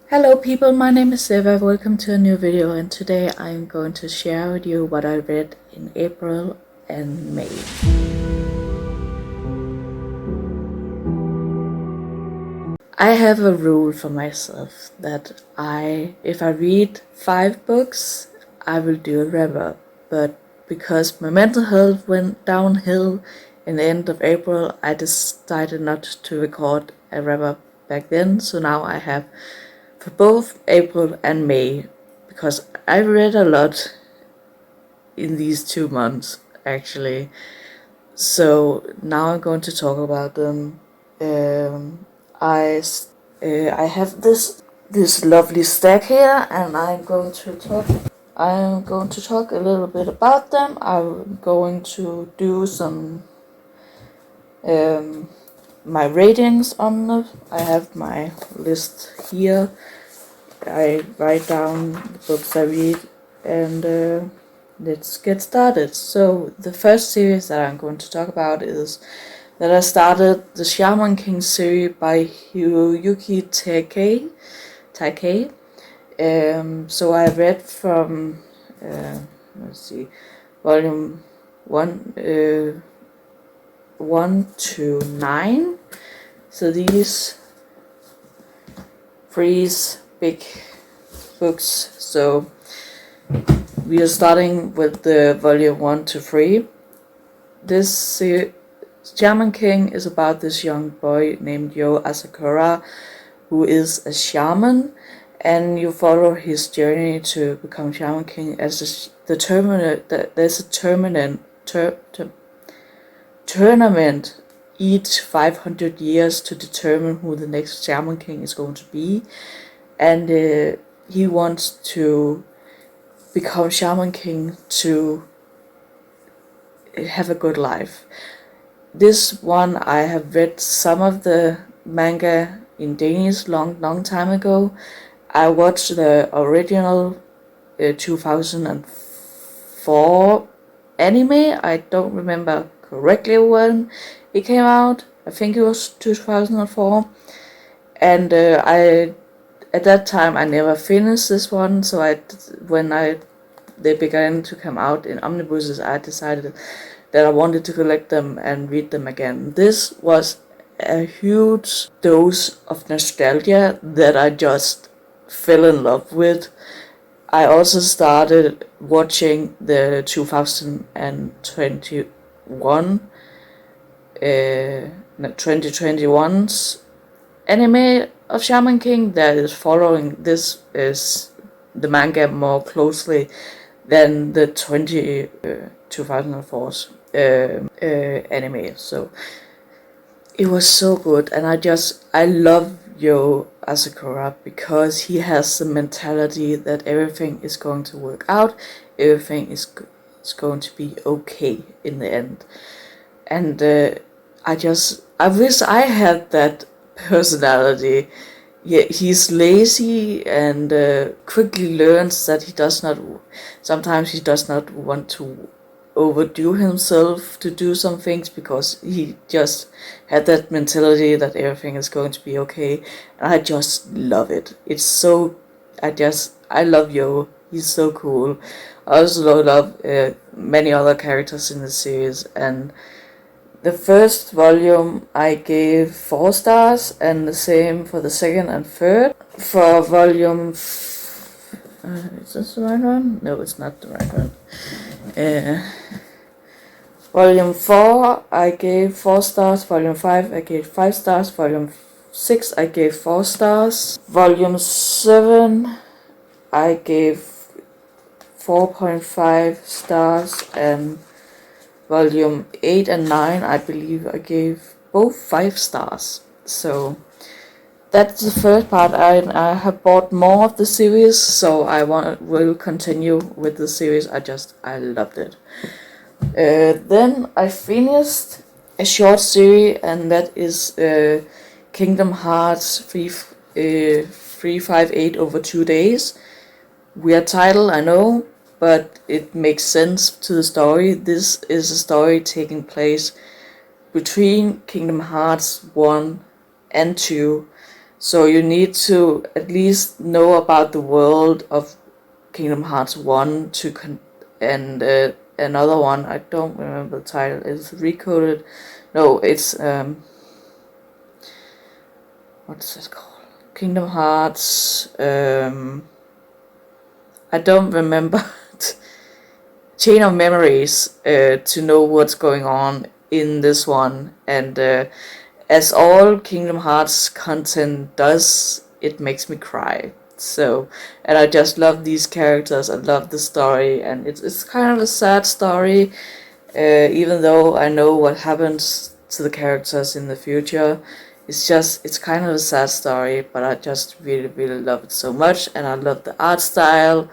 Hello people, my name is Eva, welcome to a new video, and today I'm going to share with you what I read in April and May. I have a rule for myself that if I read 5 books, I will do a wrap-up, but because my mental health went downhill in the end of April, I decided not to record a wrap-up back then, so now I have for both April and May, because I read a lot in these 2 months actually. So now I'm going to talk about them. I have this lovely stack here, and I'm going to talk a little bit about them. I'm going to do some my ratings on them. I have my list here. I write down the books I read, and let's get started. So the first series that I'm going to talk about is that I started the Shaman King series by Hiroyuki Takei. So I read from volume 1 to 9. So these 3 big books. So we are starting with the volume 1 to 3. This Shaman King is about this young boy named Yo Asakura, who is a shaman, and you follow his journey to become Shaman King as there's a tournament each 500 years to determine who the next Shaman King is going to be, and he wants to become Shaman King to have a good life. This one, I have read some of the manga in Danish long time ago. I watched the original 2004 anime. I don't remember correctly when it came out. I think it was 2004, and at that time I never finished this one. So when they began to come out in omnibuses, I decided that I wanted to collect them and read them again. This was a huge dose of nostalgia that I just fell in love with. I also started watching the 2021's anime of Shaman King that is following this is the manga more closely than the 2004's anime. So it was so good, and I love Yo Asakura because he has the mentality that everything is going to work out, everything is going to be okay in the end. And I wish I had that personality. Yeah, he's lazy and quickly learns that sometimes he does not want to overdo himself to do some things, because he just had that mentality that everything is going to be okay, and I just love it. I love Yo. He's so cool. I also love many other characters in the series, and the first volume I gave 4 stars, and the same for the second and third. For volume is this the right one? No, it's not the right one. Volume 4 I gave 4 stars, volume 5 I gave 5 stars, volume 6 I gave 4 stars, volume 7 I gave 4.5 stars, and volume 8 and 9 I believe I gave both 5 stars. So that's the first part. I have bought more of the series, so will continue with the series. I loved it. Then I finished a short series, and that is Kingdom Hearts 358 over 2 days. Weird title, I know, but it makes sense to the story. This is a story taking place between Kingdom Hearts 1 and 2. So you need to at least know about the world of Kingdom Hearts 1 and another one, I don't remember the title, is Recoded. No, it's what's it called? Kingdom Hearts, I don't remember. Chain of Memories, to know what's going on in this one. And as all Kingdom Hearts content does, it makes me cry. So, and I just love these characters, I love the story, and it's kind of a sad story, even though I know what happens to the characters in the future. It's kind of a sad story, but I just really, really love it so much, and I love the art style,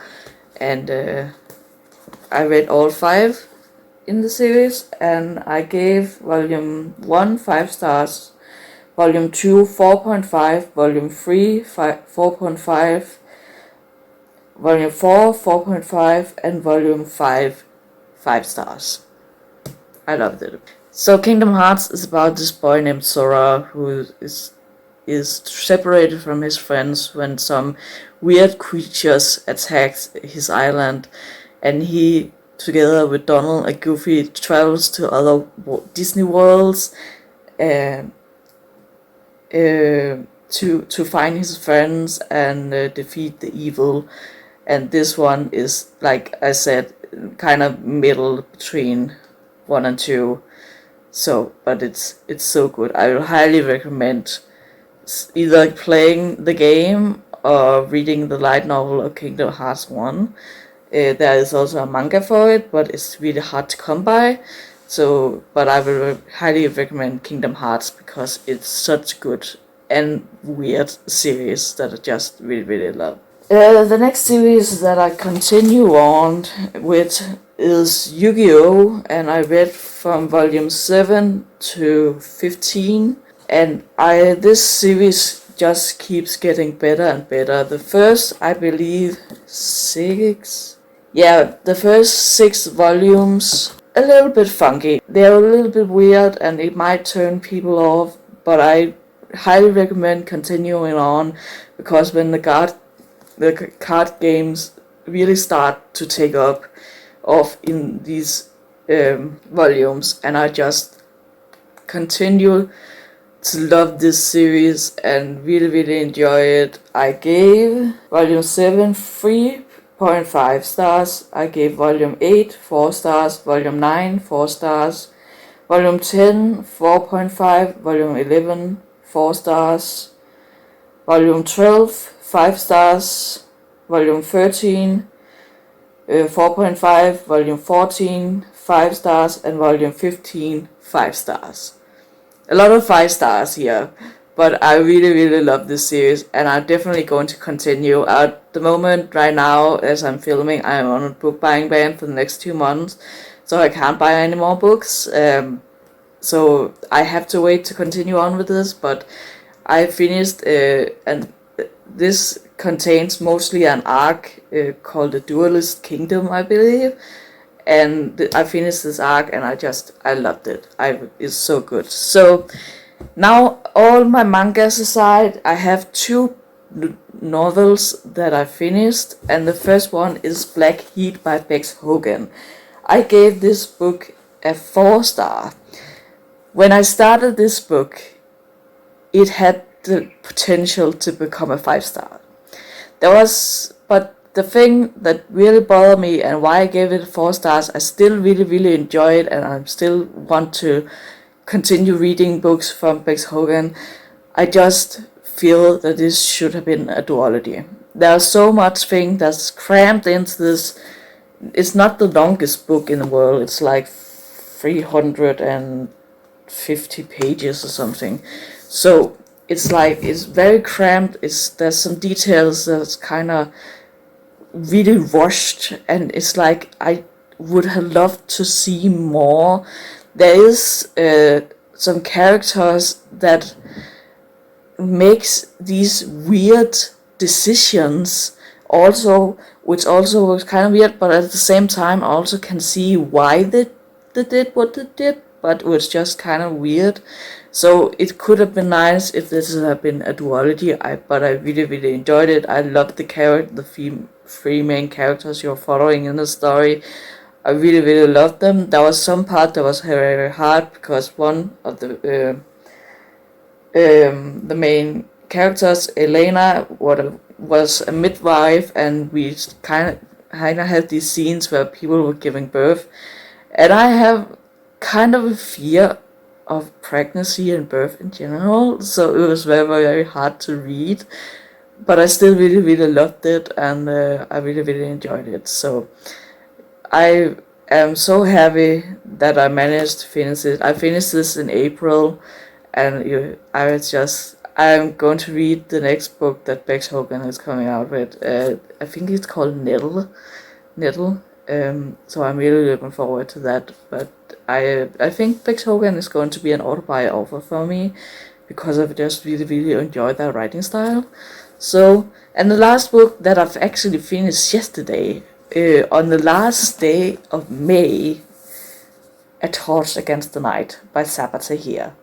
and I read all 5 in the series, and I gave Volume 1 5 stars, Volume 2 4.5, Volume 3 4.5, Volume 4 4.5, and Volume 5 5 stars. I loved it. So Kingdom Hearts is about this boy named Sora who is separated from his friends when some weird creatures attack his island, and he, together with Donald and Goofy, travels to other Disney worlds to find his friends and defeat the evil. And this one is, like I said, kind of middle between 1 and 2. So, but it's so good. I will highly recommend either playing the game or reading the light novel of Kingdom Hearts 1. There is also a manga for it, but it's really hard to come by. So, but I will highly recommend Kingdom Hearts because it's such good and weird series that I just really, really love. The next series that I continue on with is Yu-Gi-Oh! And I read from volume 7 to 15. And this series just keeps getting better and better. The first, I believe, 6? Yeah, the first 6 volumes, a little bit funky. They're a little bit weird and it might turn people off, but I highly recommend continuing on because when the card games really start to take off in these volumes, and I just continue to love this series and really, really enjoy it. I gave volume 7 3.5 stars. I gave volume 8 4 stars, volume 9 4 stars, volume 10 4.5, volume 11 4 stars, volume 12 5 stars, volume 13 4.5, volume 14 5 stars, and volume 15 5 stars. A lot of 5 stars here, but I really, really love this series, and I'm definitely going to continue. At the moment, right now, as I'm filming, I'm on a book buying ban for the next 2 months, so I can't buy any more books. So I have to wait to continue on with this, but I finished, and this contains mostly an arc called the Duelist Kingdom, I believe. And I finished this arc and I loved it. It's so good. So now, all my mangas aside, I have 2 novels that I finished, and the first one is Black Heat by Bex Hogan. I gave this book a 4 star. When I started this book, it had the potential to become a 5 star. But the thing that really bothered me and why I gave it 4 stars, I still really, really enjoy it, and I still want to continue reading books from Bex Hogan. I just feel that this should have been a duology. There's so much thing that's crammed into this. It's not the longest book in the world. It's like 350 pages or something. So it's very cramped. There's some details that's kind of really rushed, and it's like I would have loved to see more. There is some characters that makes these weird decisions also, which also was kind of weird, but at the same time I also can see why they did what they did. but it was just kind of weird. So it could have been nice if this had been a duology, but I really, really enjoyed it. I loved the three main characters you're following in the story. I really, really loved them. There was some part that was very, very hard because one of the main characters, Elena, was a midwife, and we kind of had these scenes where people were giving birth, and I have kind of a fear of pregnancy and birth in general, so it was very, very hard to read, but I still really, really loved it, and I really, really enjoyed it. So I am so happy that I managed to finish it. I finished this in April, and I'm going to read the next book that Bex Hogan is coming out with. I think it's called Nettle. So I'm really looking forward to that. But I think Bex Hogan is going to be an autobiography for me, because I've just really, really enjoyed that writing style. So, and the last book that I've actually finished yesterday, on the last day of May, A Torch Against the Night by Saba Tahir.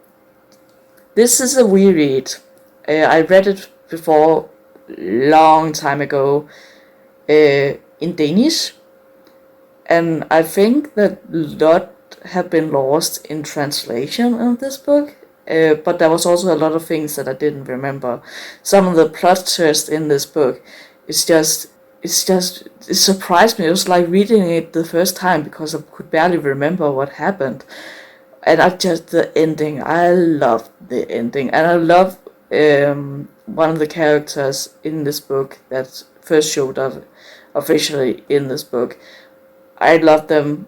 This is a reread. I read it before, long time ago, in Danish, and I think that a lot have been lost in translation of this book. But there was also a lot of things that I didn't remember. Some of the plot twists in this book, it surprised me. It was like reading it the first time because I could barely remember what happened. And the ending, I loved the ending. And I love one of the characters in this book that first showed up officially in this book. I love them,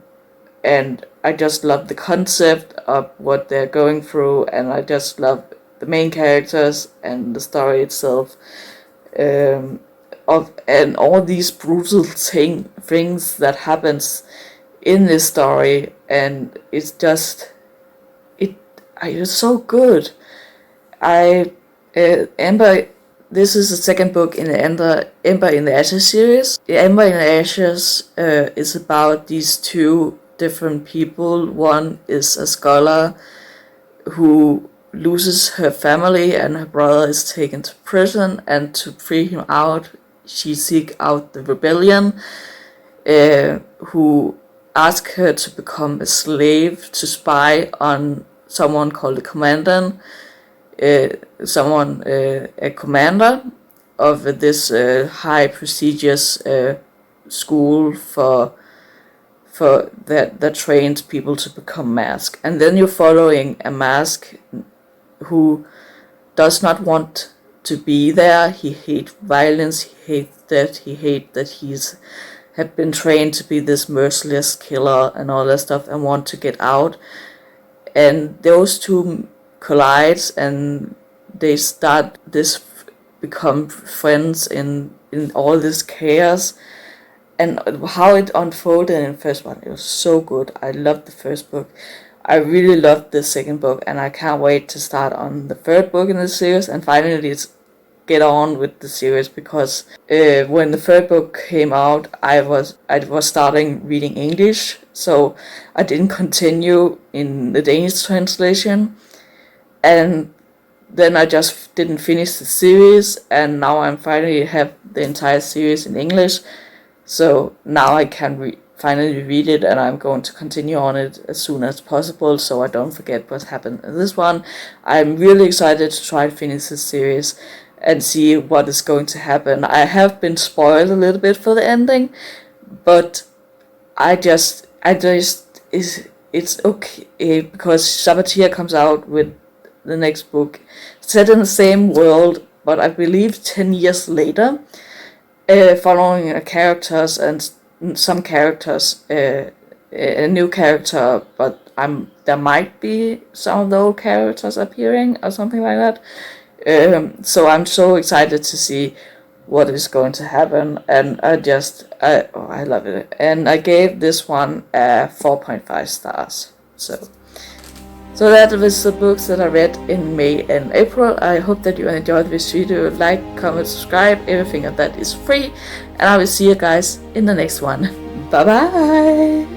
and I just love the concept of what they're going through, and I just love the main characters and the story itself. And all these brutal things that happens in this story, and it's so good. Ember. This is the second book in the Ember in the Ashes series. Ember in the Ashes is about these two different people. One is a scholar who loses her family, and her brother is taken to prison, and to free him out, she seeks out the rebellion, who ask her to become a slave to spy on someone called the Commandant, a commander of this high prestigious school for that trains people to become masked. And then you're following a mask who does not want to be there. He hates violence, he hates death, he hates that he's have been trained to be this merciless killer and all that stuff, and want to get out. And those two collides, and they start become friends in all this chaos. And how it unfolded in the first one, it was so good. I loved the first book. I really loved the second book, and I can't wait to start on the third book in the series and finally get on with the series, because when the third book came out, I was starting reading English, so I didn't continue in the Danish translation, and then I just didn't finish the series, and now I'm finally have the entire series in English. So now I can finally read it, and I'm going to continue on it as soon as possible, so I don't forget what happened in this one. I'm really excited to try to finish this series and see what is going to happen. I have been spoiled a little bit for the ending, but it's okay, because Sabatier comes out with the next book set in the same world, but I believe 10 years later, following characters, and some characters, a new character, but there might be some of the old characters appearing or something like that. So I'm so excited to see what is going to happen, and I love it. And I gave this one 4.5 stars. So that was the books that I read in May and April. I hope that you enjoyed this video. Like, comment, subscribe, everything of that is free. And I will see you guys in the next one. Bye bye!